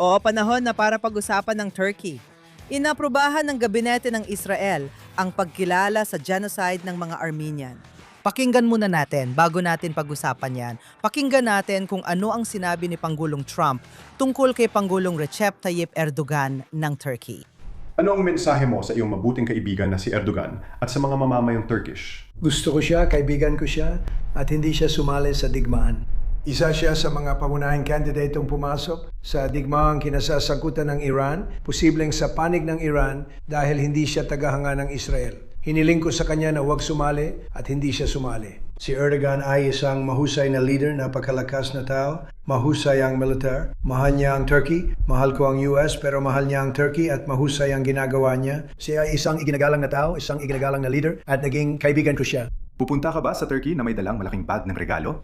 O panahon na para pag-usapan ng Turkey. Inaprubahan ng gabinete ng Israel ang pagkilala sa genocide ng mga Armenian. Pakinggan muna natin bago natin pag-usapan yan. Pakinggan natin kung ano ang sinabi ni Pangulong Trump tungkol kay Pangulong Recep Tayyip Erdogan ng Turkey. Ano ang mensahe mo sa iyong mabuting kaibigan na si Erdogan at sa mga mamamayang Turkish? Gusto ko siya, kaibigan ko siya, at hindi siya sumali sa digmaan. Isa siya sa mga pangunahing kandidatong pumasok sa digmaang kinasasangkutan ng Iran, posibleng sa panig ng Iran dahil hindi siya tagahanga ng Israel. Hiniling ko sa kanya na huwag sumali at hindi siya sumali. Si Erdogan ay isang mahusay na leader, napakalakas na tao, mahusay ang militar, mahal niya ang Turkey, mahal ko ang US pero mahal niya ang Turkey at mahusay ang ginagawa niya. Siya ay isang iginagalang na tao, isang iginagalang na leader at naging kaibigan ko siya. Pupunta ka ba sa Turkey na may dalang malaking bag ng regalo?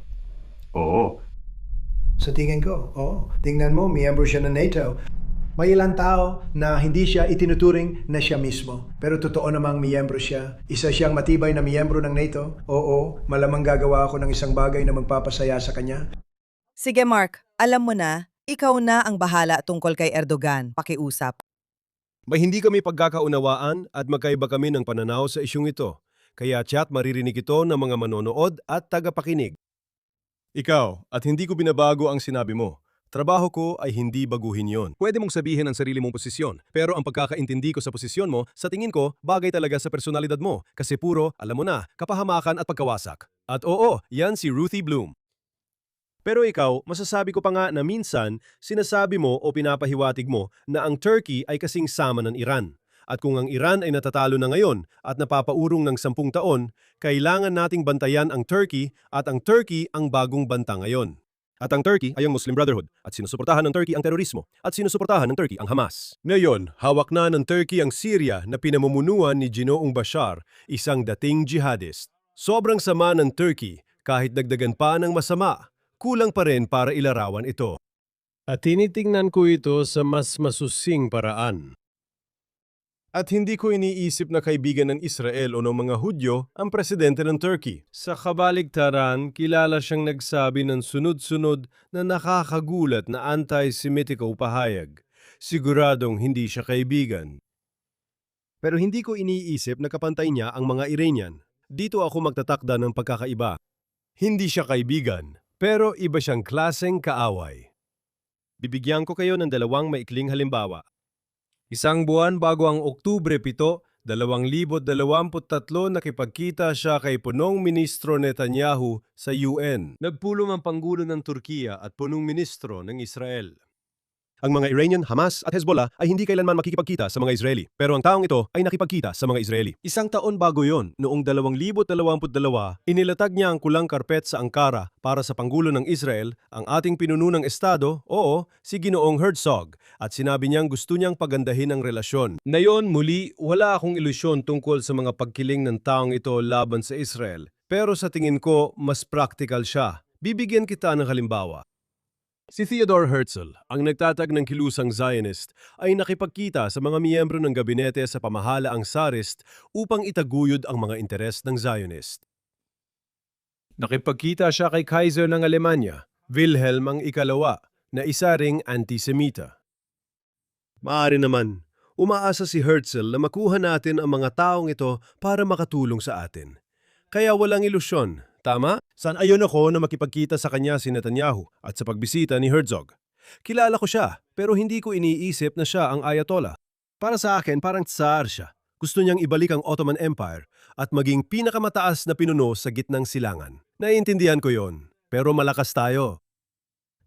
Oo. Sa tingin ko, tingnan mo, miyembro siya ng NATO. May ilang tao na hindi siya itinuturing na siya mismo. Pero totoo namang miyembro siya. Isa siyang matibay na miyembro ng NATO. Oo, malamang gagawa ako ng isang bagay na magpapasaya sa kanya. Sige Mark, alam mo na, ikaw na ang bahala tungkol kay Erdogan. Pakiusap. May hindi kami pagkakaunawaan at magkaiba kami ng pananaw sa isyong ito. Kaya chat maririnig ito ng mga manonood at tagapakinig. Ikaw, at hindi ko binabago ang sinabi mo. Trabaho ko ay hindi baguhin yon. Pwede mong sabihin ang sarili mong posisyon, pero ang pagkakaintindi ko sa posisyon mo, sa tingin ko, bagay talaga sa personalidad mo. Kasi puro, alam mo na, kapahamakan at pagkawasak. At oo, yan si Ruthie Bloom. Pero ikaw, masasabi ko pa nga na minsan, sinasabi mo o pinapahiwatig mo na ang Turkey ay kasing sama ng Iran. At kung ang Iran ay natatalo na ngayon at napapaurong ng 10 taon, kailangan nating bantayan ang Turkey at ang Turkey ang bagong banta ngayon. At ang Turkey ay ang Muslim Brotherhood at sinusuportahan ng Turkey ang terorismo at sinusuportahan ng Turkey ang Hamas. Ngayon, hawak na ng Turkey ang Syria na pinamumunuan ni Ginoong Bashar, isang dating jihadist. Sobrang sama ng Turkey kahit dagdagan pa ng masama, kulang pa rin para ilarawan ito. At tinitingnan ko ito sa mas masusing paraan. At hindi ko iniisip na kaibigan ng Israel o ng mga Hudyo ang presidente ng Turkey. Sa kabaligtaran, kilala siyang nagsabi ng sunod-sunod na nakakagulat na anti-Semitiko pahayag. Siguradong hindi siya kaibigan. Pero hindi ko iniisip na kapantay niya ang mga Iranian. Dito ako magtatakda ng pagkakaiba. Hindi siya kaibigan, pero iba siyang klaseng kaaway. Bibigyan ko kayo ng 2 maikling halimbawa. Isang buwan bago ang Oktubre 7, 2023 nakipagkita siya kay punong ministro Netanyahu sa UN. Nagpulong ang Pangulo ng Turkiya at punong ministro ng Israel. Ang mga Iranian, Hamas at Hezbollah ay hindi kailanman makikipagkita sa mga Israeli, pero ang taong ito ay nakipagkita sa mga Israeli. Isang taon bago yon, noong 2022, inilatag niya ang kulang karpet sa Ankara para sa Pangulo ng Israel, ang ating pinununang estado, si Ginoong Herzog, at sinabi niyang gusto niyang pagandahin ang relasyon. Ngayon muli, wala akong ilusyon tungkol sa mga pagkiling ng taong ito laban sa Israel, pero sa tingin ko, mas practical siya. Bibigyan kita ng halimbawa. Si Theodore Herzl, ang nagtatag ng kilusang Zionist, ay nakipagkita sa mga miyembro ng gabinete sa pamahalaang Tsarist upang itaguyod ang mga interes ng Zionist. Nakipagkita siya kay Kaiser ng Alemanya, Wilhelm ang ika-2, na isa ring antisemita. Maaari naman, umaasa si Herzl na makuha natin ang mga taong ito para makatulong sa atin. Kaya walang ilusyon. Tama? San-ayon ako na makipagkita sa kanya si Netanyahu at sa pagbisita ni Herzog. Kilala ko siya, pero hindi ko iniisip na siya ang Ayatollah. Para sa akin, parang tsar siya. Gusto niyang ibalik ang Ottoman Empire at maging pinakamataas na pinuno sa gitnang silangan. Naiintindihan ko yon, pero malakas tayo.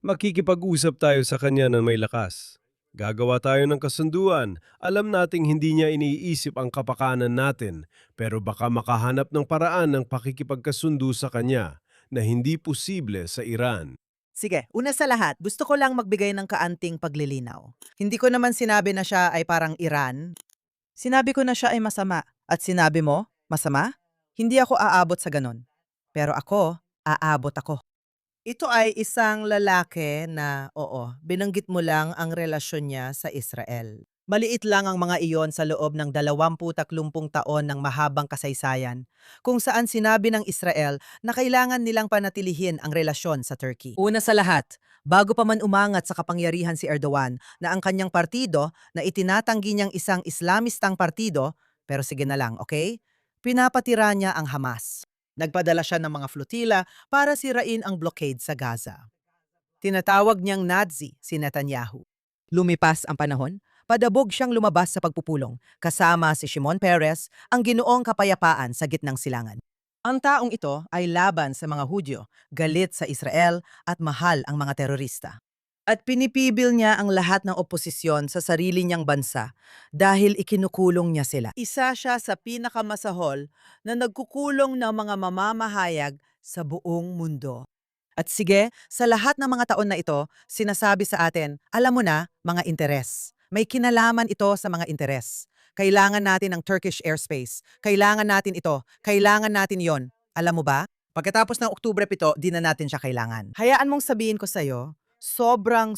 Makikipag-usap tayo sa kanya ng may lakas. Gagawa tayo ng kasunduan. Alam nating hindi niya iniisip ang kapakanan natin, pero baka makahanap ng paraan ng pakikipagkasundo sa kanya na hindi posible sa Iran. Sige, una sa lahat, gusto ko lang magbigay ng kaanting paglilinaw. Hindi ko naman sinabi na siya ay parang Iran. Sinabi ko na siya ay masama. At sinabi mo, masama? Hindi ako aabot sa ganon. Pero ako, aabot ako. Ito ay isang lalaki na, binanggit mo lang ang relasyon niya sa Israel. Maliit lang ang mga iyon sa loob ng 20-30 taon ng mahabang kasaysayan, kung saan sinabi ng Israel na kailangan nilang panatilihin ang relasyon sa Turkey. Una sa lahat, bago pa man umangat sa kapangyarihan si Erdogan na ang kanyang partido na itinatanggi niyang isang Islamistang partido, pero sige na lang, okay? Pinapatira niya ang Hamas. Nagpadala siya ng mga flotila para sirain ang blockade sa Gaza. Tinatawag niyang Nazi si Netanyahu. Lumipas ang panahon, padabog siyang lumabas sa pagpupulong, kasama si Shimon Peres, ang ginoong kapayapaan sa gitnang silangan. Ang taong ito ay laban sa mga Hudyo, galit sa Israel at mahal ang mga terorista. At pinipibil niya ang lahat ng oposisyon sa sarili niyang bansa dahil ikinukulong niya sila. Isa siya sa pinakamasahol na nagkukulong ng mga mamamahayag sa buong mundo. At sige, sa lahat ng mga taon na ito, sinasabi sa atin, alam mo na, mga interes. May kinalaman ito sa mga interes. Kailangan natin ng Turkish airspace. Kailangan natin ito. Kailangan natin yon. Alam mo ba? Pagkatapos ng Oktubre 7, di na natin siya kailangan. Hayaan mong sabihin ko sa'yo, sobrang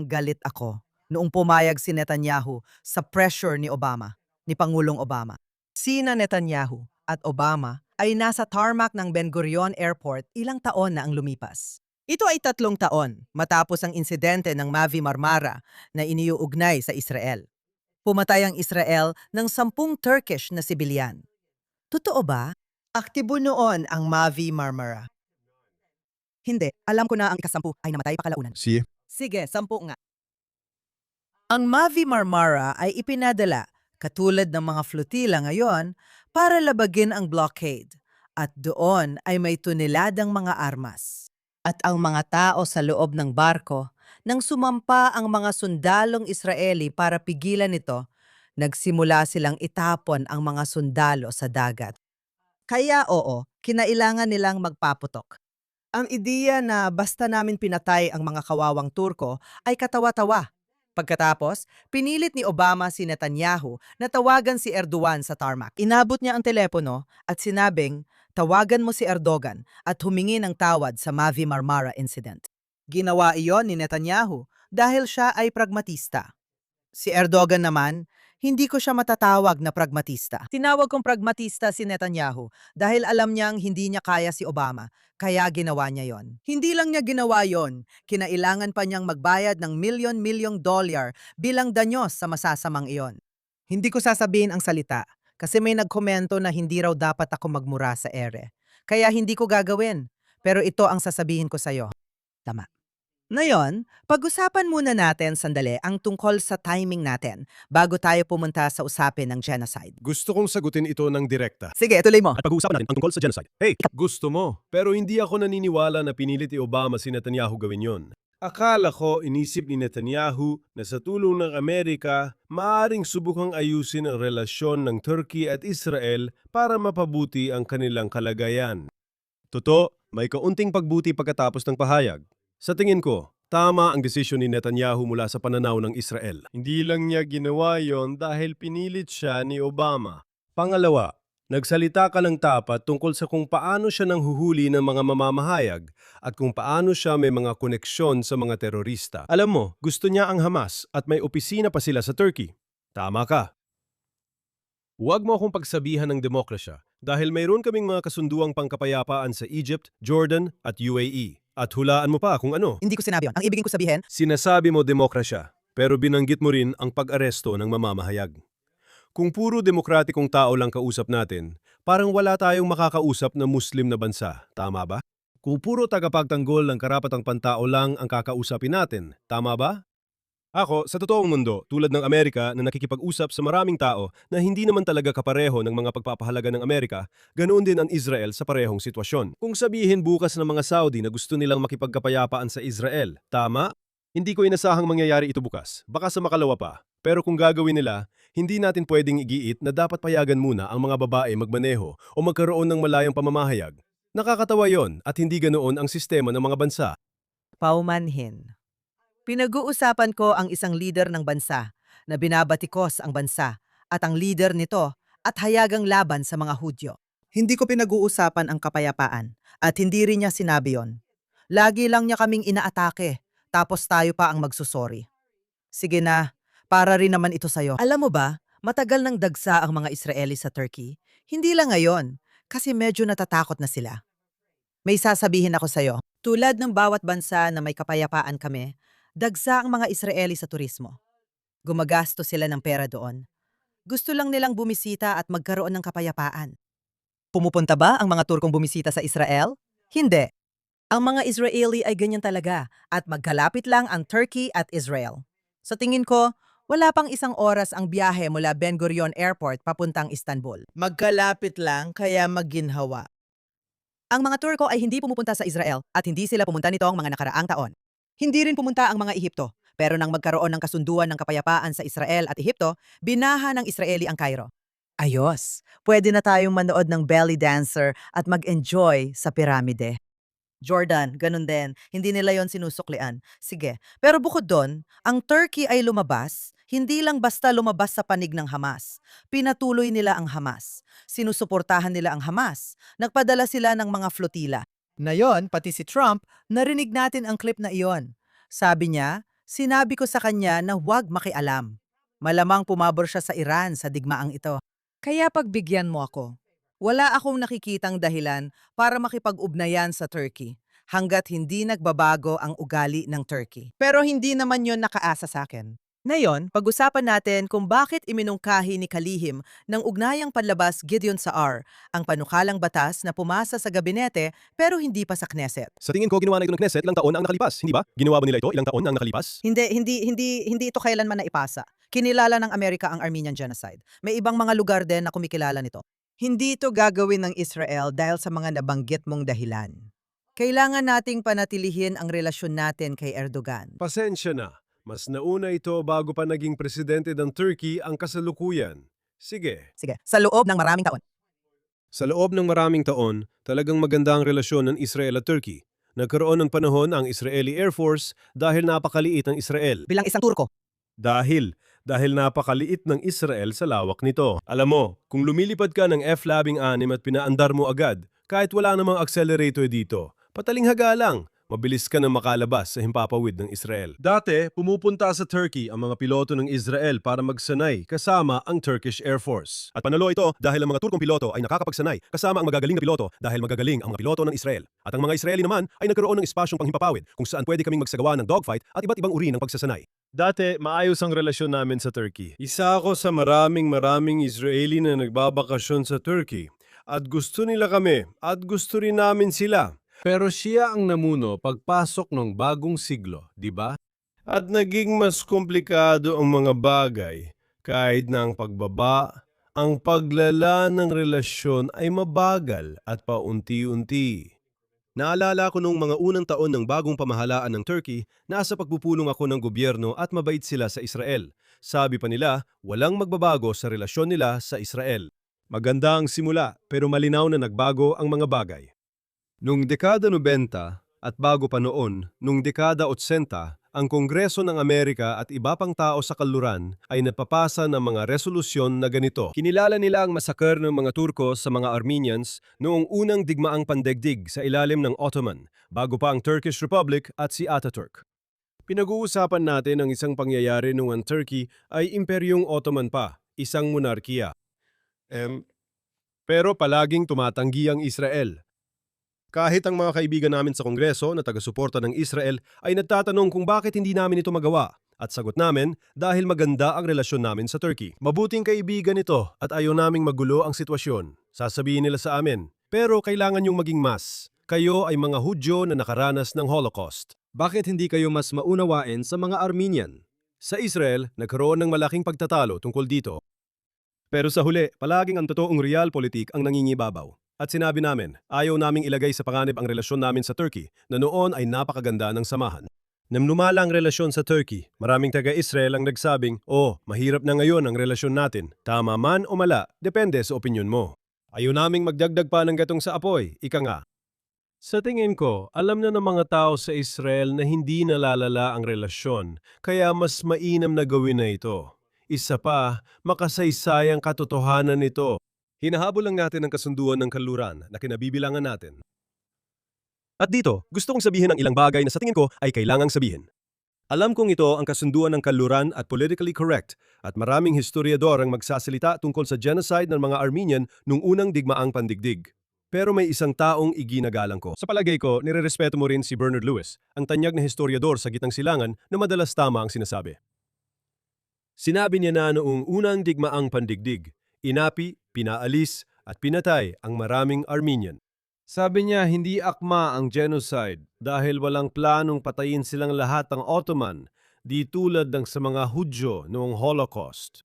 galit ako noong pumayag si Netanyahu sa pressure ni Obama, ni Pangulong Obama. Sina Netanyahu at Obama ay nasa tarmac ng Ben Gurion Airport ilang taon na ang lumipas. Ito ay 3 taon matapos ang insidente ng Mavi Marmara na iniuugnay sa Israel. Pumatay ang Israel ng 10 Turkish na sibilyan. Totoo ba? Aktibo noon ang Mavi Marmara. Hindi, alam ko na ang ika-10 ay namatay pa kalaunan. Sige, 10 nga. Ang Mavi Marmara ay ipinadala, katulad ng mga flotila ngayon, para labagin ang blockade. At doon ay may tuneladang mga armas. At ang mga tao sa loob ng barko, nang sumampa ang mga sundalong Israeli para pigilan ito, nagsimula silang itapon ang mga sundalo sa dagat. Kaya oo, kinailangan nilang magpaputok. Ang ideya na basta namin pinatay ang mga kawawang Turko ay katawa-tawa. Pagkatapos, pinilit ni Obama si Netanyahu na tawagan si Erdogan sa tarmac. Inabot niya ang telepono at sinabing, tawagan mo si Erdogan at humingi ng tawad sa Mavi Marmara incident. Ginawa iyon ni Netanyahu dahil siya ay pragmatista. Si Erdogan naman, hindi ko siya matatawag na pragmatista. Tinawag kong pragmatista si Netanyahu dahil alam niyang hindi niya kaya si Obama, kaya ginawa niya yon. Hindi lang niya ginawa yon, kinailangan pa niyang magbayad ng milyon-milyong dolyar bilang danyos sa masasamang iyon. Hindi ko sasabihin ang salita kasi may nagkomento na hindi raw dapat ako magmura sa ere. Kaya hindi ko gagawin, pero ito ang sasabihin ko sa'yo. Tama. Ngayon, pag-usapan muna natin sandali ang tungkol sa timing natin bago tayo pumunta sa usapin ng genocide. Gusto kong sagutin ito ng direkta. Sige, tuloy mo. At pag-uusapan natin ang tungkol sa genocide. Hey, gusto mo. Pero hindi ako naniniwala na pinilit ni Obama si Netanyahu gawin yon. Akala ko inisip ni Netanyahu na sa tulong ng Amerika, maaaring subukang ayusin ang relasyon ng Turkey at Israel para mapabuti ang kanilang kalagayan. Totoo, may kaunting pagbuti pagkatapos ng pahayag. Sa tingin ko, tama ang desisyon ni Netanyahu mula sa pananaw ng Israel. Hindi lang niya ginawa yon dahil pinilit siya ni Obama. Pangalawa, nagsalita ka ng tapat tungkol sa kung paano siya nanghuhuli ng mga mamamahayag at kung paano siya may mga koneksyon sa mga terorista. Alam mo, gusto niya ang Hamas at may opisina pa sila sa Turkey. Tama ka. Huwag mo akong pagsabihan ng demokrasya dahil mayroon kaming mga kasunduang pangkapayapaan sa Egypt, Jordan at UAE. At hulaan mo pa kung ano. Hindi ko sinabi yun. Ang ibigin ko sabihin, Sinasabi mo demokrasya, pero binanggit mo rin ang pag-aresto ng mamamahayag. Kung puro demokratikong tao lang kausap natin, parang wala tayong makakausap na Muslim na bansa, tama ba? Kung puro tagapagtanggol ng karapatang pantao lang ang kakausapin natin, tama ba? Ako, sa totoong mundo, tulad ng Amerika na nakikipag-usap sa maraming tao na hindi naman talaga kapareho ng mga pagpapahalaga ng Amerika, ganoon din ang Israel sa parehong sitwasyon. Kung sabihin bukas ng mga Saudi na gusto nilang makipagkapayapaan sa Israel, tama? Hindi ko inasahang mangyayari ito bukas. Baka sa makalawa pa. Pero kung gagawin nila, hindi natin pwedeng igiit na dapat payagan muna ang mga babae magmaneho o magkaroon ng malayang pamamahayag. Nakakatawa yon at hindi ganoon ang sistema ng mga bansa. paumanhin. Pinag-uusapan ko ang isang leader ng bansa na binabatikos ang bansa at ang leader nito at hayagang laban sa mga Hudyo. Hindi ko pinag-uusapan ang kapayapaan at hindi rin niya sinabi yon. Lagi lang niya kaming inaatake tapos tayo pa ang magsusori. Sige na, Para rin naman ito sa'yo. Alam mo ba, matagal nang dagsa ang mga Israeli sa Turkey. Hindi lang ngayon, kasi medyo natatakot na sila. May sasabihin ako sa'yo. Tulad ng bawat bansa na may kapayapaan kami, dagsa ang mga Israeli sa turismo. Gumagasto sila ng pera doon. Gusto lang nilang bumisita at magkaroon ng kapayapaan. Pumupunta ba ang mga Turkong bumisita sa Israel? Hindi. Ang mga Israeli ay ganyan talaga at magkalapit lang ang Turkey at Israel. Sa tingin ko, wala pang isang oras ang biyahe mula Ben Gurion Airport papuntang Istanbul. Magkalapit lang kaya magginhawa. Ang mga Turko ay hindi pumupunta sa Israel at hindi sila pumunta nitong mga nakaraang taon. Hindi rin pumunta ang mga Ehipto, pero nang magkaroon ng kasunduan ng kapayapaan sa Israel at Ehipto, binaha ng Israeli ang Cairo. Ayos, pwede na tayong manood ng belly dancer at mag-enjoy sa piramide. Jordan, ganun din. Hindi nila yon sinusuklian. Sige. Pero bukod doon, ang Turkey ay lumabas, hindi lang basta lumabas sa panig ng Hamas. Pinatuloy nila ang Hamas. Sinusuportahan nila ang Hamas. Nagpadala sila ng mga flotila. Ngayon, pati si Trump, narinig natin ang clip na iyon. Sabi niya, sinabi ko sa kanya na huwag makialam. Malamang pumabor siya sa Iran sa digmaang ito. Kaya pagbigyan mo ako. Wala akong nakikitang dahilan para makipag-ugnayan sa Turkey hanggat hindi nagbabago ang ugali ng Turkey. Pero hindi naman yon nakaasa sa akin. Ngayon, pag-usapan natin kung bakit iminungkahi ni Kalihim ng ugnayang panlabas Gideon Saar, ang panukalang batas na pumasa sa gabinete pero hindi pa sa Knesset. Sa tingin ko, ginawa na ito ng Knesset ilang taon ang nakalipas, hindi ba? Ginawa ba nila ito ilang taon ang nakalipas? Hindi ito kailanman na ipasa. Kinilala ng Amerika ang Armenian Genocide. May ibang mga lugar din na kumikilala nito. Hindi ito gagawin ng Israel dahil sa mga nabanggit mong dahilan. Kailangan nating panatilihin ang relasyon natin kay Erdogan. Pasensya na. Mas nauna ito bago pa naging presidente ng Turkey ang kasalukuyan. Sige. Sige, sa loob ng maraming taon. Sa loob ng maraming taon, talagang maganda ang relasyon ng Israel at Turkey. Nagkaroon ng panahon ang Israeli Air Force dahil napakaliit ng Israel. Bilang isang Turko. Dahil napakaliit ng Israel sa lawak nito. Alam mo, kung lumilipad ka ng F-16 at pinaandar mo agad, kahit wala namang accelerator dito, patalinghaga lang. Mabilis ka na makalabas sa himpapawid ng Israel. Dati, pumupunta sa Turkey ang mga piloto ng Israel para magsanay kasama ang Turkish Air Force. At panalo ito dahil ang mga Turkong piloto ay nakakapagsanay kasama ang magagaling na piloto dahil magagaling ang mga piloto ng Israel. At ang mga Israeli naman ay nagkaroon ng espasyong panghimpapawid kung saan pwede kaming magsagawa ng dogfight at iba't ibang uri ng pagsasanay. Dati, maayos ang relasyon namin sa Turkey. Isa ako sa maraming Israeli na nagbabakasyon sa Turkey. At gusto nila kami at gusto rin namin sila. Pero siya ang namuno pagpasok ng bagong siglo, di ba? At naging mas komplikado ang mga bagay kahit na ang pagbaba, ang paglala ng relasyon ay mabagal at paunti-unti. Naalala ko noong mga unang taon ng bagong pamahalaan ng Turkey, nasa pagpupulong ako ng gobyerno at mabait sila sa Israel. Sabi pa nila, walang magbabago sa relasyon nila sa Israel. Maganda ang simula pero malinaw na nagbago ang mga bagay. Noong dekada 90 at bago pa noon, noong dekada 80, ang Kongreso ng Amerika at iba pang tao sa kanluran ay napapasa ng mga resolusyon na ganito. Kinilala nila ang masakar ng mga Turko sa mga Armenians noong unang digmaang pandaigdig sa ilalim ng Ottoman, bago pa ang Turkish Republic at si Ataturk. Pinag-uusapan natin ang isang pangyayari noong ang Turkey ay Imperyong Ottoman pa, isang monarkiya. Pero palaging tumatanggi ang Israel. Kahit ang mga kaibigan namin sa Kongreso na taga-suporta ng Israel ay nagtatanong kung bakit hindi namin ito magawa. At sagot namin, dahil maganda ang relasyon namin sa Turkey. Mabuting kaibigan ito at ayaw naming magulo ang sitwasyon. Sasabihin nila sa amin, pero kailangan yung maging mas. Kayo ay mga Hudyo na nakaranas ng Holocaust. Bakit hindi kayo mas maunawain sa mga Armenian? Sa Israel, nagkaroon ng malaking pagtatalo tungkol dito. Pero sa huli, palaging ang totoong realpolitik ang nangingibabaw. At sinabi namin, ayaw naming ilagay sa panganib ang relasyon namin sa Turkey na noon ay napakaganda ng samahan. Nang lumala ang relasyon sa Turkey, maraming taga-Israel ang nagsabing, mahirap na ngayon ang relasyon natin. Tama man o mala, depende sa opinyon mo. Ayaw naming magdagdag pa ng gatong sa apoy, ika nga. Sa tingin ko, alam na ng mga tao sa Israel na hindi nalalala ang relasyon, kaya mas mainam na gawin na ito. Isa pa, makasaysay ang katotohanan nito. Hinahabol lang natin ang kasunduan ng kanluran na kinabibilangan natin. At dito, gusto kong sabihin ang ilang bagay na sa tingin ko ay kailangang sabihin. Alam kong ito ang kasunduan ng kaluran at politically correct at maraming historiador ang magsasalita tungkol sa genocide ng mga Armenian nung unang digmaang pandigdig. Pero may isang taong iginagalang ko. Sa palagay ko, nirerespeto mo rin si Bernard Lewis, ang tanyag na historiador sa gitnang silangan na madalas tama ang sinasabi. Sinabi niya na noong unang digmaang pandigdig, inapi, pinaalis at pinatay ang maraming Armenian. Sabi niya hindi akma ang genocide dahil walang planong patayin silang lahat ng Ottoman, di tulad ng sa mga Hudyo noong Holocaust.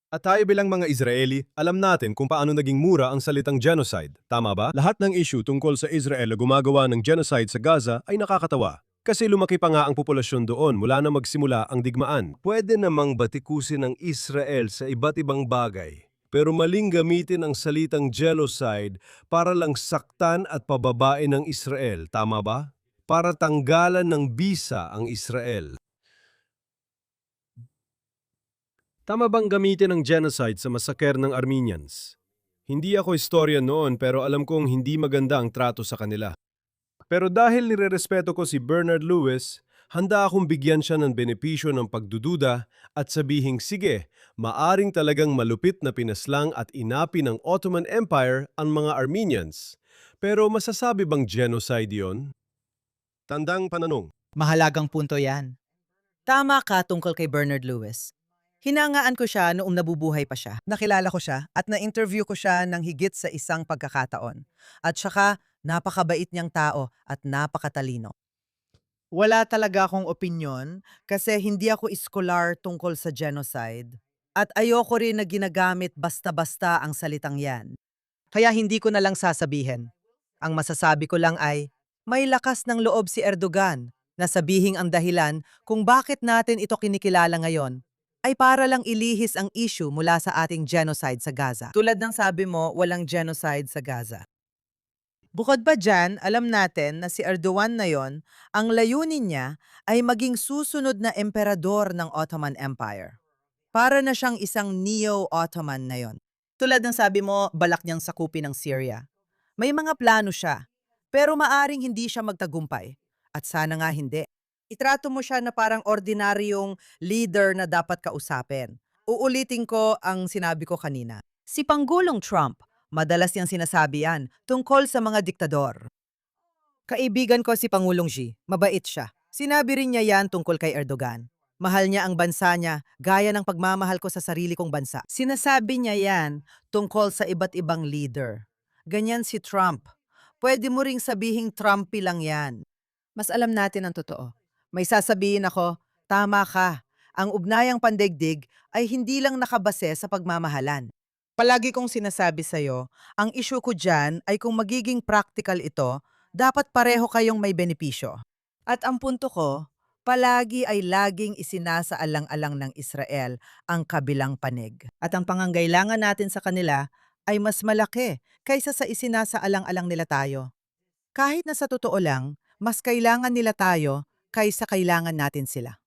At tayo bilang mga Israeli, alam natin kung paano naging mura ang salitang genocide. Tama ba? Lahat ng issue tungkol sa Israel na gumagawa ng genocide sa Gaza ay nakakatawa. Kasi lumaki pa nga ang populasyon doon mula na magsimula ang digmaan. Pwede namang batikusin ang Israel sa iba't ibang bagay. Pero maling gamitin ang salitang genocide para lang saktan at pababain ng Israel. Tama ba? Para tanggalan ng bisa ang Israel. Tama bang gamitin ang genocide sa masaker ng Armenians? Hindi ako historian noon pero alam kong hindi maganda ang trato sa kanila. Pero dahil nirerespeto ko si Bernard Lewis, handa akong bigyan siya ng benepisyo ng pagdududa at sabihing sige, maaring talagang malupit na pinaslang at inapi ng Ottoman Empire ang mga Armenians. Pero masasabi bang genocide yon? Tandang pananong. Mahalagang punto yan. Tama ka tungkol kay Bernard Lewis. Hinangaan ko siya noong nabubuhay pa siya. Nakilala ko siya at na-interview ko siya ng higit sa isang pagkakataon. At saka, napakabait niyang tao at napakatalino. Wala talaga akong opinyon kasi hindi ako iskolar tungkol sa genocide. At ayoko rin na ginagamit basta-basta ang salitang yan. Kaya hindi ko na lang sasabihin. Ang masasabi ko lang ay, may lakas ng loob si Erdogan na sabihing ang dahilan kung bakit natin ito kinikilala ngayon ay para lang ilihis ang issue mula sa ating genocide sa Gaza. Tulad ng sabi mo, walang genocide sa Gaza. Bukod pa dyan, alam natin na si Erdogan na yon, ang layunin niya ay maging susunod na emperador ng Ottoman Empire. Para na siyang isang neo-Ottoman na yon. Tulad ng sabi mo, balak niyang sakupin ng Syria. May mga plano siya, pero maaring hindi siya magtagumpay. At sana nga hindi. Itrato mo siya na parang ordinaryong leader na dapat kausapin. Uulitin ko ang sinabi ko kanina. Si Pangulong Trump, madalas niyang sinasabi yan tungkol sa mga diktador. Kaibigan ko si Pangulong Xi, mabait siya. Sinabi rin niya yan tungkol kay Erdogan. Mahal niya ang bansa niya, gaya ng pagmamahal ko sa sarili kong bansa. Sinasabi niya yan tungkol sa iba't ibang leader. Ganyan si Trump. Pwede mo ring sabihing Trumpy lang yan. Mas alam natin ang totoo. May sasabihin ako, tama ka. Ang ugnayang pandigdig ay hindi lang nakabase sa pagmamahalan. Palagi kong sinasabi sa'yo, ang issue ko dyan ay kung magiging practical ito, dapat pareho kayong may benepisyo. At ang punto ko, palagi ay laging isinasaalang-alang ng Israel ang kabilang panig. At ang pangangailangan natin sa kanila ay mas malaki kaysa sa isinasaalang-alang nila tayo. Kahit na sa totoo lang, mas kailangan nila tayo kaysa kailangan natin sila.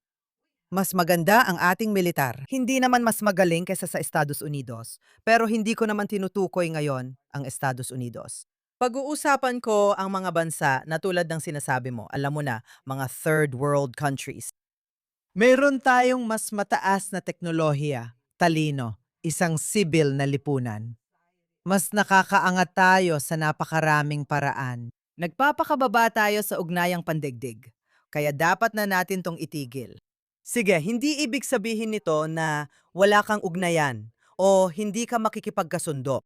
Mas maganda ang ating militar. Hindi naman mas magaling kaysa sa Estados Unidos, pero hindi ko naman tinutukoy ngayon ang Estados Unidos. Pag-uusapan ko ang mga bansa na tulad ng sinasabi mo, alam mo na, mga third world countries. Meron tayong mas mataas na teknolohiya, talino, isang sibil na lipunan. Mas nakakaangat tayo sa napakaraming paraan. Nagpapakababa tayo sa ugnayang pandigdig. Kaya dapat na natin tong itigil. Sige, hindi ibig sabihin nito na wala kang ugnayan o hindi ka makikipagkasundo.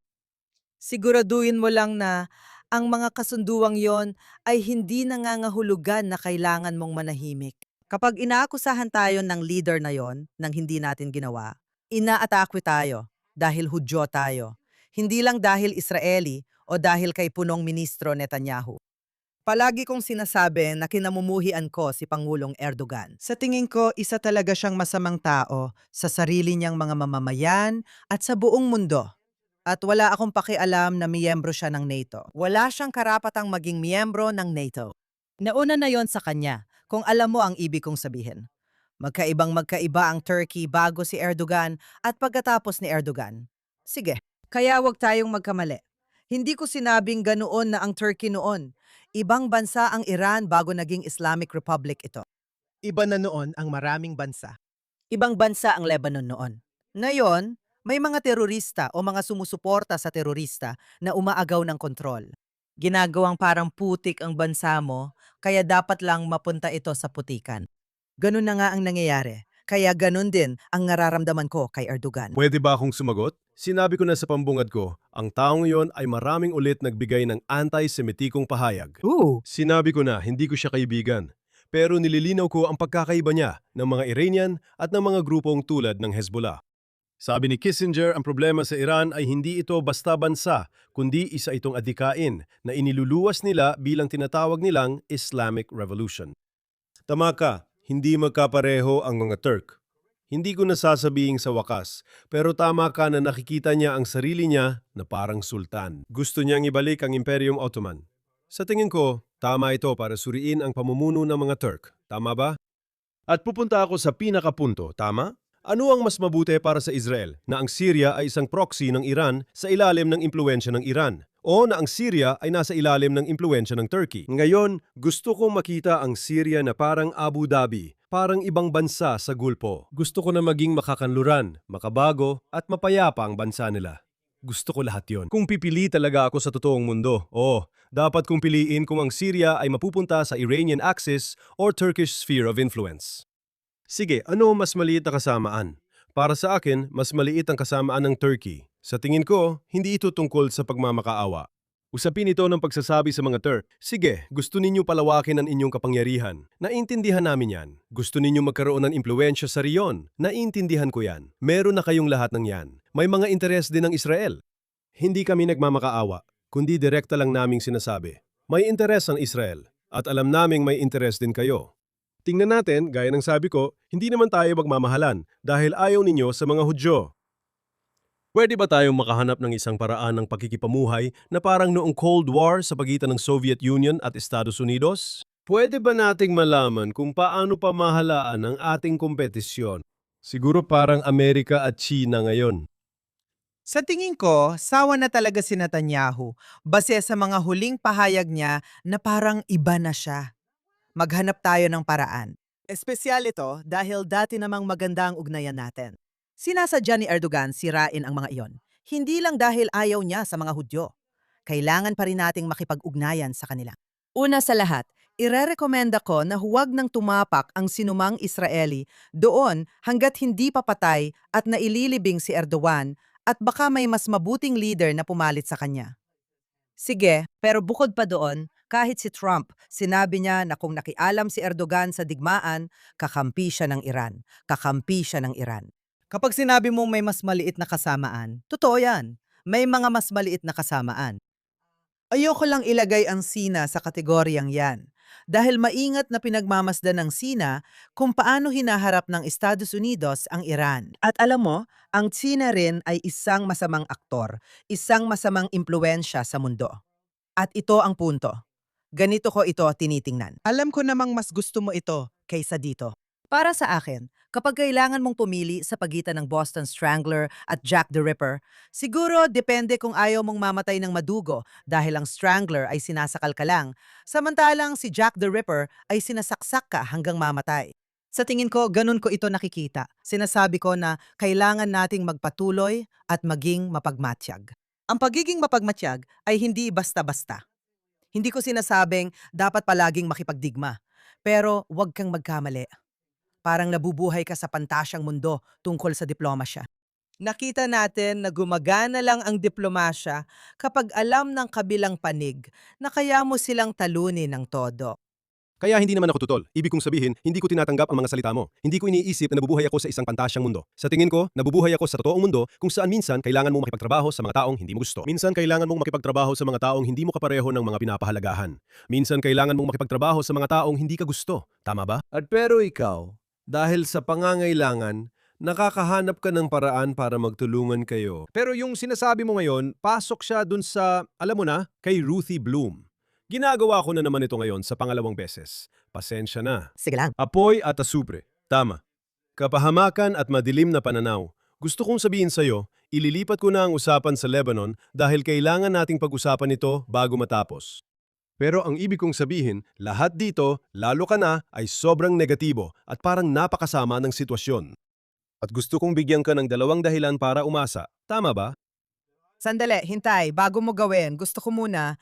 Siguraduhin mo lang na ang mga kasunduang yon ay hindi nangangahulugan na kailangan mong manahimik. Kapag inaakusahan tayo ng leader na yon nang hindi natin ginawa, inaatakwe tayo dahil Hudyo tayo. Hindi lang dahil Israeli o dahil kay punong ministro Netanyahu. Palagi kong sinasabi na kinamumuhian ko si Pangulong Erdogan. Sa tingin ko, isa talaga siyang masamang tao sa sarili niyang mga mamamayan at sa buong mundo. At wala akong pakialam na miyembro siya ng NATO. Wala siyang karapatang maging miyembro ng NATO. Nauna na yon sa kanya, kung alam mo ang ibig kong sabihin. Magkaibang-magkaiba ang Turkey bago si Erdogan at pagkatapos ni Erdogan. Sige, kaya wag tayong magkamali. Hindi ko sinabing ganoon na ang Turkey noon. Ibang bansa ang Iran bago naging Islamic Republic ito. Iba na noon ang maraming bansa. Ibang bansa ang Lebanon noon. Ngayon, may mga terorista o mga sumusuporta sa terorista na umaagaw ng kontrol. Ginagawang parang putik ang bansa mo, kaya dapat lang mapunta ito sa putikan. Ganun na nga ang nangyayari. Kaya ganun din ang nararamdaman ko kay Erdogan. Pwede ba akong sumagot? Sinabi ko na sa pambungad ko, ang taong yon ay maraming ulit nagbigay ng anti-Semitikong pahayag. Sinabi ko na hindi ko siya kaibigan. Pero nililinaw ko ang pagkakaiba niya ng mga Iranian at ng mga grupong tulad ng Hezbollah. Sabi ni Kissinger, ang problema sa Iran ay hindi ito basta bansa, kundi isa itong adhikain na iniluluwas nila bilang tinatawag nilang Islamic Revolution. Tama ka, hindi magkapareho ang mga Turk. Hindi ko nasasabing sa wakas, pero tama ka na nakikita niya ang sarili niya na parang sultan. Gusto niyang ibalik ang Imperium Ottoman. Sa tingin ko, tama ito para suriin ang pamumuno ng mga Turk. Tama ba? At pupunta ako sa pinakapunto, tama? Ano ang mas mabuti para sa Israel? Na ang Syria ay isang proxy ng Iran sa ilalim ng impluensya ng Iran? O na ang Syria ay nasa ilalim ng impluensya ng Turkey? Ngayon, gusto kong makita ang Syria na parang Abu Dhabi, parang ibang bansa sa Gulpo. Gusto ko na maging makakanluran, makabago, at mapayapa ang bansa nila. Gusto ko lahat yon. Kung pipili talaga ako sa totoong mundo, dapat kong piliin kung ang Syria ay mapupunta sa Iranian axis or Turkish sphere of influence. Sige, ano mas maliit na kasamaan? Para sa akin, mas maliit ang kasamaan ng Turkey. Sa tingin ko, hindi ito tungkol sa pagmamakaawa. Usapin ito ng pagsasabi sa mga Turk, sige, gusto ninyo palawakin ang inyong kapangyarihan. Naintindihan namin yan. Gusto ninyo magkaroon ng impluensya sa riyon. Naintindihan ko yan. Meron na kayong lahat ng yan. May mga interes din ng Israel. Hindi kami nagmamakaawa, kundi direkta lang naming sinasabi. May interes ang Israel, at alam naming may interes din kayo. Tingnan natin, gaya ng sabi ko, hindi naman tayo magmamahalan dahil ayaw ninyo sa mga Hudyo. Pwede ba tayong makahanap ng isang paraan ng pakikipamuhay na parang noong Cold War sa pagitan ng Soviet Union at Estados Unidos? Pwede ba nating malaman kung paano pamahalaan ang ating kompetisyon? Siguro parang Amerika at China ngayon. Sa tingin ko, sawa na talaga si Netanyahu base sa mga huling pahayag niya na parang iba na siya. Maghanap tayo ng paraan. Espesyal ito dahil dati namang maganda ang ugnayan natin. Sinasadya ni Erdogan sirain ang mga iyon. Hindi lang dahil ayaw niya sa mga Hudyo. Kailangan pa rin nating makipag-ugnayan sa kanila. Una sa lahat, irerekomenda ko na huwag nang tumapak ang sinumang Israeli doon hanggat hindi papatay at naililibing si Erdogan at baka may mas mabuting leader na pumalit sa kanya. Sige, pero bukod pa doon, kahit si Trump, sinabi niya na kung nakialam si Erdogan sa digmaan, kakampi siya ng Iran. Kakampi siya ng Iran. Kapag sinabi mong may mas maliit na kasamaan, totoo yan. May mga mas maliit na kasamaan. Ayoko lang ilagay ang Sina sa kategoryang yan. Dahil maingat na pinagmamasdan ng Sina kung paano hinaharap ng Estados Unidos ang Iran. At alam mo, ang Sina rin ay isang masamang aktor, isang masamang impluensya sa mundo. At ito ang punto. Ganito ko ito tinitingnan. Alam ko namang mas gusto mo ito kaysa dito. Para sa akin, kapag kailangan mong pumili sa pagitan ng Boston Strangler at Jack the Ripper, siguro depende kung ayaw mong mamatay ng madugo dahil ang Strangler ay sinasakal ka lang, samantalang si Jack the Ripper ay sinasaksak ka hanggang mamatay. Sa tingin ko, ganun ko ito nakikita. Sinasabi ko na kailangan nating magpatuloy at maging mapagmatyag. Ang pagiging mapagmatyag ay hindi basta-basta. Hindi ko sinasabing dapat palaging makipagdigma, pero huwag kang magkamali. Parang nabubuhay ka sa pantasyang mundo tungkol sa diplomasya. Nakita natin na gumagana lang ang diplomasya kapag alam ng kabilang panig na kaya mo silang talunin ng todo. Kaya hindi naman ako tutol. Ibig kong sabihin, hindi ko tinatanggap ang mga salita mo. Hindi ko iniisip na nabubuhay ako sa isang pantasyang mundo. Sa tingin ko, nabubuhay ako sa totoong mundo kung saan minsan kailangan mong makipagtrabaho sa mga taong hindi mo gusto. Minsan kailangan mong makipagtrabaho sa mga taong hindi mo kapareho ng mga pinapahalagahan. Minsan kailangan mong makipagtrabaho sa mga taong hindi ka gusto. Tama ba? At pero ikaw, dahil sa pangangailangan, nakakahanap ka ng paraan para magtulungan kayo. Pero yung sinasabi mo ngayon, pasok siya dun sa, alam mo na, kay Ruthie Bloom. Ginagawa ko na naman ito ngayon sa pangalawang beses. Pasensya na. Sige lang. Apoy at asupre. Tama. Kapahamakan at madilim na pananaw. Gusto kong sabihin sa'yo, ililipat ko na ang usapan sa Lebanon dahil kailangan nating pag-usapan ito bago matapos. Pero ang ibig kong sabihin, lahat dito, lalo ka na, ay sobrang negatibo at parang napakasama ng sitwasyon. At gusto kong bigyan ka ng 2 dahilan para umasa. Tama ba? Sandali, hintay. Bago mo gawin, gusto ko muna.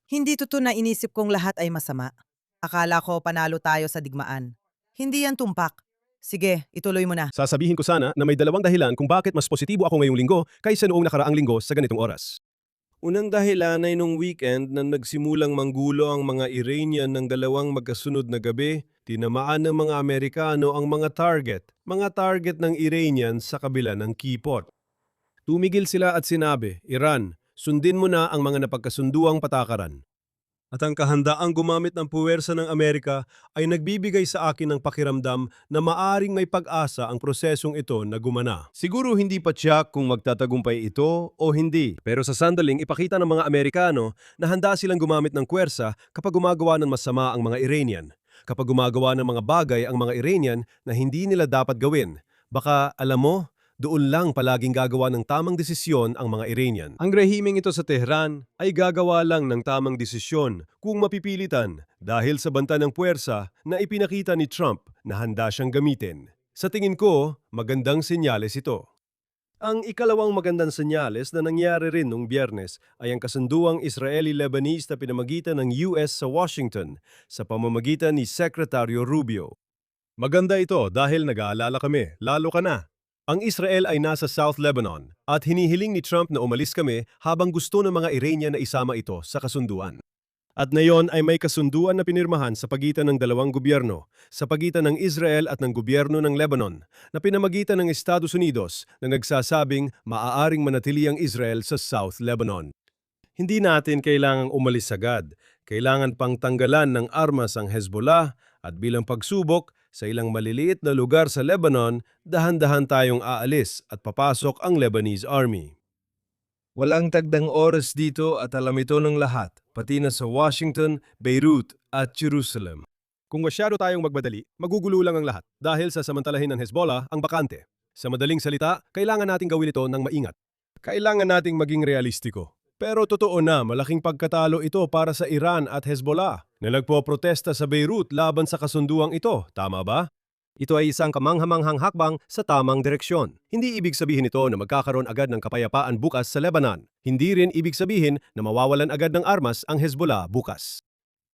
Hindi totoo na inisip kong lahat ay masama. Akala ko panalo tayo sa digmaan. Hindi yan tumpak. Sige, ituloy mo na. Sasabihin ko sana na may 2 dahilan kung bakit mas positibo ako ngayong linggo kaysa noong nakaraang linggo sa ganitong oras. Unang dahilan ay nung weekend na nagsimulang manggulo ang mga Iranian ng 2 magkasunod na gabi, tinamaan ng mga Amerikano ang mga target ng Iranian sa kabila ng kipot. Tumigil sila at sinabi, Iran, sundin mo na ang mga napagkasunduang patakaran. At ang kahandaang gumamit ng puwersa ng Amerika ay nagbibigay sa akin ng pakiramdam na maaring may pag-asa ang prosesong ito na gumana. Siguro hindi pa tiyak kung magtatagumpay ito o hindi, pero sa sandaling ipakita ng mga Amerikano na handa silang gumamit ng puwersa kapag gumagawa ng masama ang mga Iranian. Kapag gumagawa ng mga bagay ang mga Iranian na hindi nila dapat gawin. Baka, alam mo, doon lang palaging gagawa ng tamang desisyon ang mga Iranian. Ang rehimeng ito sa Tehran ay gagawa lang ng tamang desisyon kung mapipilitan dahil sa banta ng puwersa na ipinakita ni Trump na handa siyang gamitin. Sa tingin ko, magandang senyales ito. Ang ikalawang magandang senyales na nangyari rin noong Biyernes ay ang kasunduang Israeli-Lebanese na pinamagitan ng US sa Washington sa pamamagitan ni Sekretaryo Rubio. Maganda ito dahil nag-aalala kami, lalo ka na. Ang Israel ay nasa South Lebanon at hinihiling ni Trump na umalis kami habang gusto ng mga Iranian na isama ito sa kasunduan. At ngayon ay may kasunduan na pinirmahan sa pagitan ng 2 gobyerno, sa pagitan ng Israel at ng gobyerno ng Lebanon, na pinamagitan ng Estados Unidos na nagsasabing maaaring manatili ang Israel sa South Lebanon. Hindi natin kailangang umalis agad. Kailangan pang tanggalan ng armas ang Hezbollah at bilang pagsubok, sa ilang maliliit na lugar sa Lebanon, dahan-dahan tayong aalis at papasok ang Lebanese Army. Walang tagdang oras dito at alam ito ng lahat, pati na sa Washington, Beirut at Jerusalem. Kung masyado tayong magmadali, magugulo lang ang lahat dahil sasamantalahin ng Hezbollah ang bakante. Sa madaling salita, kailangan nating gawin ito ng maingat. Kailangan nating maging realistiko. Pero totoo na malaking pagkatalo ito para sa Iran at Hezbollah na nagpoprotesta sa Beirut laban sa kasunduang ito, tama ba? Ito ay isang kamanghamanghang hakbang sa tamang direksyon. Hindi ibig sabihin ito na magkakaroon agad ng kapayapaan bukas sa Lebanon. Hindi rin ibig sabihin na mawawalan agad ng armas ang Hezbollah bukas.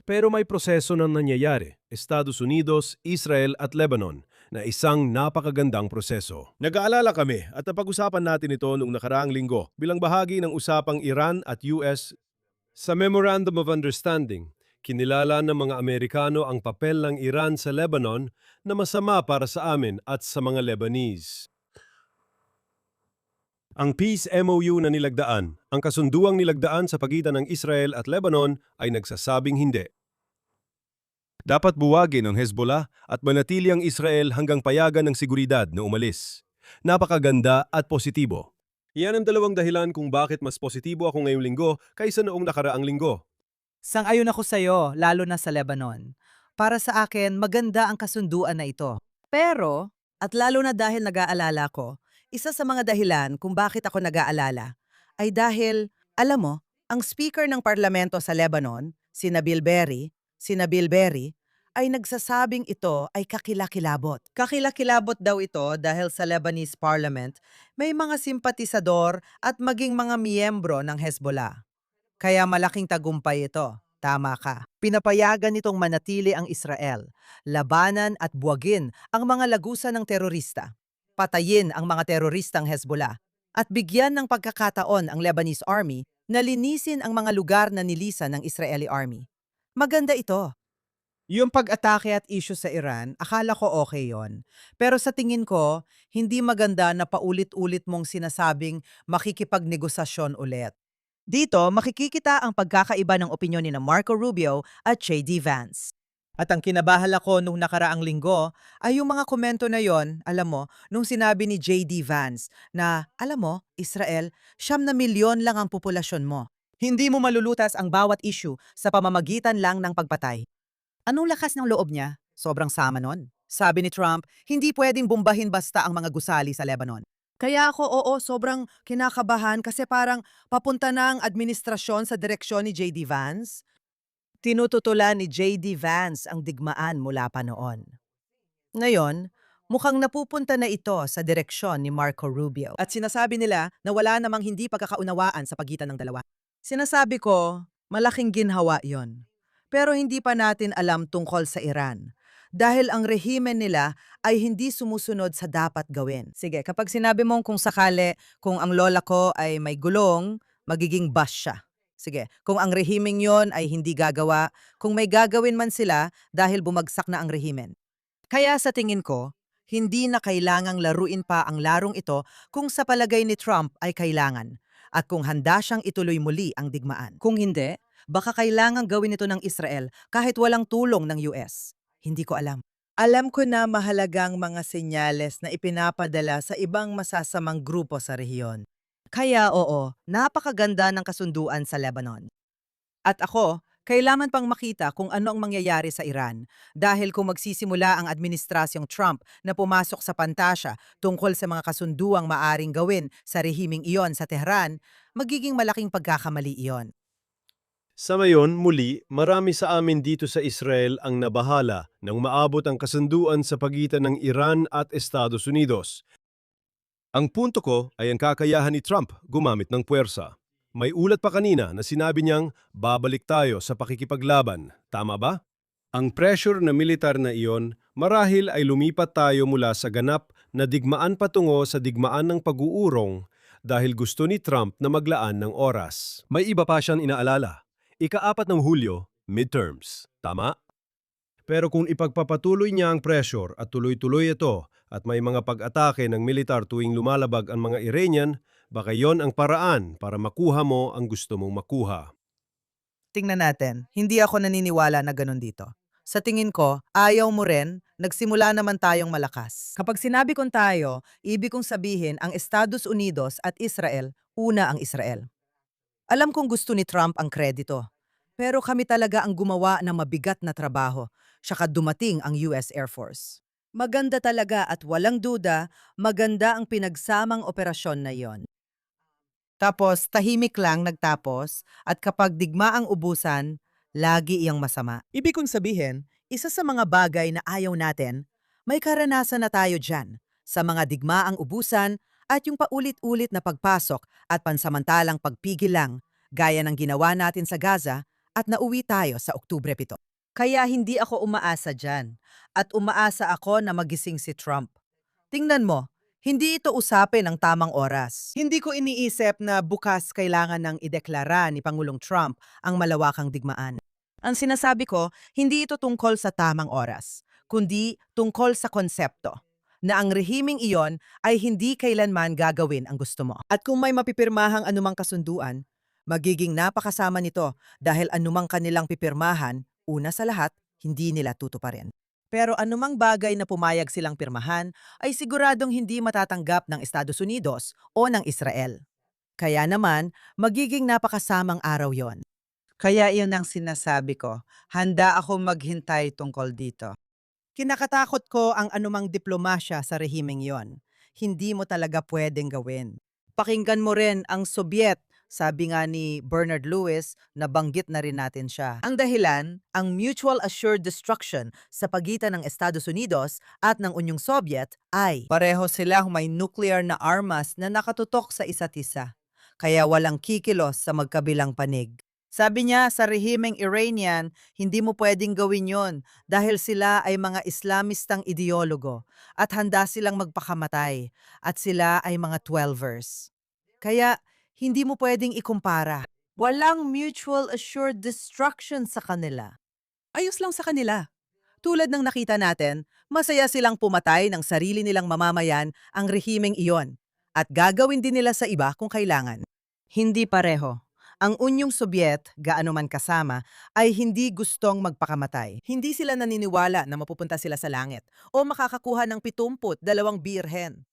Pero may proseso na nangyayari, Estados Unidos, Israel at Lebanon, na isang napakagandang proseso. Nag-aalala kami at napag-usapan natin ito noong nakaraang linggo bilang bahagi ng usapang Iran at US sa Memorandum of Understanding. Kinilala ng mga Amerikano ang papel ng Iran sa Lebanon na masama para sa amin at sa mga Lebanese. Ang Peace MOU na nilagdaan, ang kasunduang nilagdaan sa pagitan ng Israel at Lebanon ay nagsasabing hindi. Dapat buwagin ng Hezbollah at manatili ang Israel hanggang payagan ng seguridad na umalis. Napakaganda at positibo. Iyan ang 2 dahilan kung bakit mas positibo ako ngayong linggo kaysa noong nakaraang linggo. Sang-ayon ako sa'yo, lalo na sa Lebanon. Para sa akin, maganda ang kasunduan na ito. Pero, at lalo na dahil nag-aalala ko, isa sa mga dahilan kung bakit ako nag-aalala ay dahil, alam mo, ang speaker ng parlamento sa Lebanon, si Nabil Berri, ay nagsasabing ito ay kakilakilabot. Kakilakilabot daw ito dahil sa Lebanese parliament may mga simpatisador at maging mga miyembro ng Hezbollah. Kaya malaking tagumpay ito. Tama ka. Pinapayagan nitong manatili ang Israel, labanan at buwagin ang mga lagusan ng terorista, patayin ang mga teroristang Hezbollah, at bigyan ng pagkakataon ang Lebanese Army na linisin ang mga lugar na nilisan ng Israeli Army. Maganda ito. Yung pag-atake at issue sa Iran, akala ko okay yon. Pero sa tingin ko, hindi maganda na paulit-ulit mong sinasabing makikipagnegosasyon ulit. Dito, makikikita ang pagkakaiba ng opinyon ni Marco Rubio at J.D. Vance. At ang kinabahala ko nung nakaraang linggo ay yung mga komento na yon, alam mo, nung sinabi ni J.D. Vance na, alam mo, Israel, 9 milyon lang ang populasyon mo. Hindi mo malulutas ang bawat issue sa pamamagitan lang ng pagpatay. Anong lakas ng loob niya? Sobrang sama nun. Sabi ni Trump, hindi pwedeng bombahin basta ang mga gusali sa Lebanon. Kaya ako, sobrang kinakabahan kasi parang papunta na ang administrasyon sa direksyon ni J.D. Vance. Tinututulan ni J.D. Vance ang digmaan mula pa noon. Ngayon, mukhang napupunta na ito sa direksyon ni Marco Rubio. At sinasabi nila na wala namang hindi pagkakaunawaan sa pagitan ng dalawa. Sinasabi ko, malaking ginhawa yon. Pero hindi pa natin alam tungkol sa Iran. Dahil ang rehimen nila ay hindi sumusunod sa dapat gawin. Sige, kapag sinabi mong kung sakali, kung ang lola ko ay may gulong, magiging bus siya. Sige, kung ang rehimeng yon ay hindi gagawa, kung may gagawin man sila dahil bumagsak na ang rehimen. Kaya sa tingin ko, hindi na kailangang laruin pa ang larong ito kung sa palagay ni Trump ay kailangan at kung handa siyang ituloy muli ang digmaan. Kung hindi, baka kailangang gawin ito ng Israel kahit walang tulong ng US. Hindi ko alam. Alam ko na mahalagang mga senyales na ipinapadala sa ibang masasamang grupo sa rehiyon. Kaya oo, napakaganda ng kasunduan sa Lebanon. At ako, kailangan pang makita kung ano ang mangyayari sa Iran dahil kung magsisimula ang administrasyong Trump na pumasok sa pantasya tungkol sa mga kasunduang maaring gawin sa rehimeng iyon sa Tehran, magiging malaking pagkakamali iyon. Sa ngayon, muli, marami sa amin dito sa Israel ang nabahala nang maabot ang kasunduan sa pagitan ng Iran at Estados Unidos. Ang punto ko ay ang kakayahan ni Trump gumamit ng puwersa. May ulat pa kanina na sinabi niyang babalik tayo sa pakikipaglaban. Tama ba? Ang pressure na militar na iyon, marahil ay lumipat tayo mula sa ganap na digmaan patungo sa digmaan ng pag-uurong dahil gusto ni Trump na maglaan ng oras. May iba pa siyang inaalala. Ika-4 ng Hulyo, midterms. Tama? Pero kung ipagpapatuloy niya ang pressure at tuloy-tuloy ito at may mga pag-atake ng militar tuwing lumalabag ang mga Iranian, baka yon ang paraan para makuha mo ang gusto mong makuha. Tingnan natin, hindi ako naniniwala na ganun dito. Sa tingin ko, ayaw mo rin, nagsimula naman tayong malakas. Kapag sinabi kong tayo, ibig kong sabihin ang Estados Unidos at Israel, una ang Israel. Alam kong gusto ni Trump ang kredito, pero kami talaga ang gumawa ng mabigat na trabaho, saka dumating ang US Air Force. Maganda talaga at walang duda, maganda ang pinagsamang operasyon na yon. Tapos tahimik lang nagtapos at kapag digmaang ubusan, lagi iyang masama. Ibig kong sabihin, isa sa mga bagay na ayaw natin, may karanasan na tayo dyan sa mga digmaang ubusan at yung paulit-ulit na pagpasok at pansamantalang pagpigil lang gaya ng ginawa natin sa Gaza at nauwi tayo sa Oktubre 7. Kaya hindi ako umaasa dyan at umaasa ako na magising si Trump. Tingnan mo, hindi ito usapin ng tamang oras. Hindi ko iniisip na bukas kailangan ng ideklara ni Pangulong Trump ang malawakang digmaan. Ang sinasabi ko, hindi ito tungkol sa tamang oras, kundi tungkol sa konsepto na ang rehimeng iyon ay hindi kailanman gagawin ang gusto mo. At kung may mapipirmahang anumang kasunduan, magiging napakasama nito dahil anumang kanilang pipirmahan, una sa lahat, hindi nila tutuparin. Pero anumang bagay na pumayag silang pirmahan ay siguradong hindi matatanggap ng Estados Unidos o ng Israel. Kaya naman, magiging napakasamang araw yon. Kaya iyon ang sinasabi ko, handa ako maghintay tungkol dito. Kinakatakot ko ang anumang diplomasya sa rehimeng yon. Hindi mo talaga pwedeng gawin. Pakinggan mo rin ang Soviet, sabi nga ni Bernard Lewis, nabanggit na rin natin siya. Ang dahilan, ang mutual assured destruction sa pagitan ng Estados Unidos at ng Unyong Soviet ay pareho sila may nuclear na armas na nakatutok sa isa't isa. Kaya walang kikilos sa magkabilang panig. Sabi niya sa rehimeng Iranian, hindi mo pwedeng gawin yon dahil sila ay mga Islamistang ideologo at handa silang magpakamatay at sila ay mga 12ers. Kaya hindi mo pwedeng ikumpara. Walang mutual assured destruction sa kanila. Ayos lang sa kanila. Tulad ng nakita natin, masaya silang pumatay ng sarili nilang mamamayan ang rehimeng iyon at gagawin din nila sa iba kung kailangan. Hindi pareho. Ang Unyong Soviet, gaano man kasama, ay hindi gustong magpakamatay. Hindi sila naniniwala na mapupunta sila sa langit o makakakuha ng 72 birhen.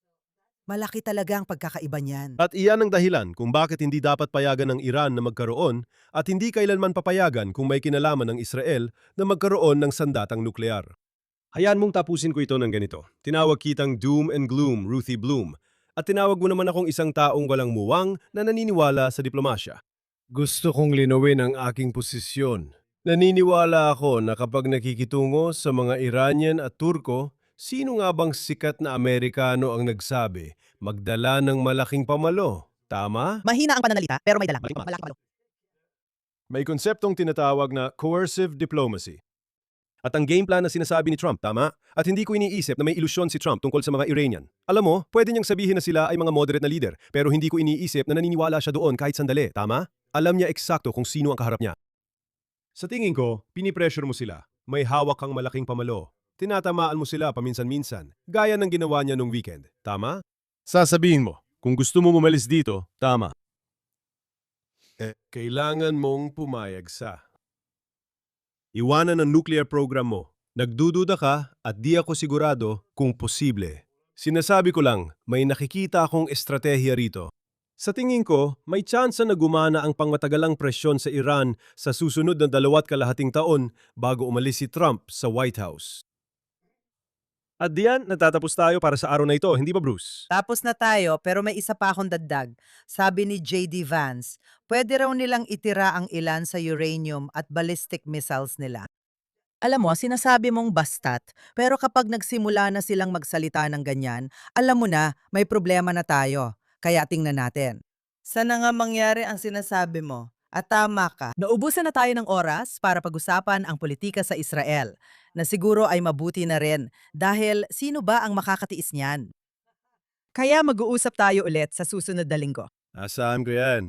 Malaki talaga ang pagkakaiba niyan. At iyan ang dahilan kung bakit hindi dapat payagan ng Iran na magkaroon at hindi kailanman papayagan kung may kinalaman ng Israel na magkaroon ng sandatang nuklear. Hayaan mong tapusin ko ito ng ganito. Tinawag kitang doom and gloom, Ruthie Bloom. At tinawag mo naman akong isang taong walang muwang na naniniwala sa diplomasya. Gusto kong linawin ang aking posisyon. Naniniwala ako na kapag nakikitungo sa mga Iranian at Turko, sino nga bang sikat na Amerikano ang nagsabi, magdala ng malaking pamalo? Tama? Mahina ang pananalita, pero may dalang. Malaki palo. May konseptong tinatawag na coercive diplomacy. At ang game plan na sinasabi ni Trump, tama? At hindi ko iniisip na may ilusyon si Trump tungkol sa mga Iranian. Alam mo, pwede niyang sabihin na sila ay mga moderate na leader, pero hindi ko iniisip na naniniwala siya doon kahit sandali, tama? Alam niya eksakto kung sino ang kaharap niya. Sa tingin ko, pinipressure mo sila. May hawak kang malaking pamalo. Tinatamaan mo sila paminsan-minsan, gaya ng ginawa niya nung weekend. Tama? Sasabihin mo, kung gusto mo umalis dito, tama. Kailangan mong pumayag sa iwanan ang nuclear program mo. Nagdududa ka at di ako sigurado kung posible. Sinasabi ko lang, may nakikita akong estratehiya rito. Sa tingin ko, may tsansa na gumana ang pangmatagalang presyon sa Iran sa susunod na 2.5 taon bago umalis si Trump sa White House. At diyan, natatapos tayo para sa araw na ito, hindi ba Bruce? Tapos na tayo, pero may isa pa akong dagdag. Sabi ni J.D. Vance, pwede raw nilang itira ang ilan sa uranium at ballistic missiles nila. Alam mo, sinasabi mong bastat, pero kapag nagsimula na silang magsalita ng ganyan, alam mo na, may problema na tayo. Kaya tingnan natin. Sana nga mangyari ang sinasabi mo. At tama ka. Naubusan na tayo ng oras para pag-usapan ang politika sa Israel, na siguro ay mabuti na rin dahil sino ba ang makakatiis niyan? Kaya mag-uusap tayo ulit sa susunod na linggo. Asahan ko yan.